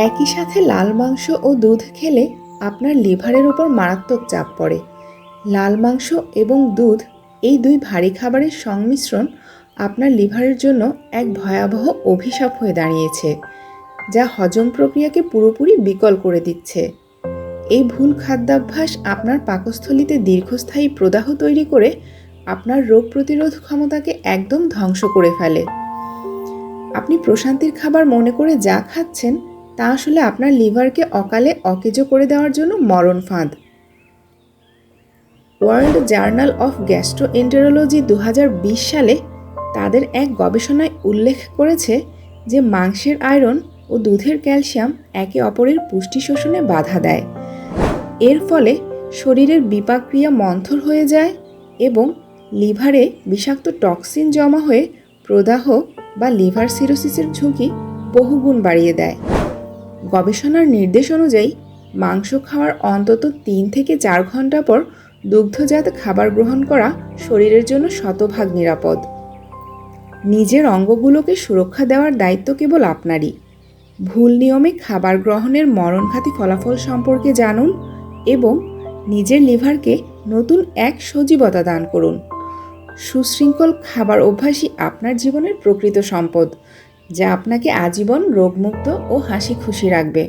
একই সাথে লাল মাংস ও দুধ খেলে আপনার লিভারের উপর মারাত্মক চাপ পড়ে। লাল মাংস এবং দুধ এই দুই ভারী খাবারের সংমিশ্রণ আপনার লিভারের জন্য এক ভয়াবহ অভিশাপ হয়ে দাঁড়িয়েছে, যা হজম প্রক্রিয়াকে পুরোপুরি বিকল করে দিচ্ছে। এই ভুল খাদ্যাভ্যাস আপনার পাকস্থলীতে দীর্ঘস্থায়ী প্রদাহ তৈরি করে আপনার রোগ প্রতিরোধ ক্ষমতাকে একদম ধ্বংস করে ফেলে। আপনি প্রশান্তির খাবার মনে করে যা খাচ্ছেন তা আসলে আপনার লিভারকে অকালে অকেজো করে দেওয়ার জন্য মরণ ফাঁদ। ওয়ার্ল্ড জার্নাল অফ গ্যাস্ট্রোএন্টেরোলজি 2020 সালে তাদের এক গবেষণায় উল্লেখ করেছে যে মাংসের আয়রন ও দুধের ক্যালসিয়াম একে অপরের পুষ্টি শোষণে বাধা দেয়। এর ফলে শরীরের বিপাক ক্রিয়া মন্থর হয়ে যায় এবং লিভারে বিষাক্ত টক্সিন জমা হয়ে প্রদাহ বা লিভার সিরোসিসের ঝুঁকি বহুগুণ বাড়িয়ে দেয়। গবেষণার নির্দেশ অনুযায়ী মাংস খাওয়ার অন্তত 3 থেকে 4 ঘন্টা পর দুগ্ধজাত খাবার গ্রহণ করা শরীরের জন্য শতভাগ নিরাপদ। নিজের অঙ্গগুলোকে সুরক্ষা দেওয়ার দায়িত্ব কেবল আপনারই। ভুল নিয়মে খাবার গ্রহণের মরণঘাতী ফলাফল সম্পর্কে জানুন এবং নিজের লিভারকে নতুন এক সজীবতা দান করুন। সুশৃঙ্খল খাবার অভ্যাসই আপনার জীবনের প্রকৃত সম্পদ, যা আপনাকে আজীবন রোগমুক্ত ও হাসি খুশি রাখবে।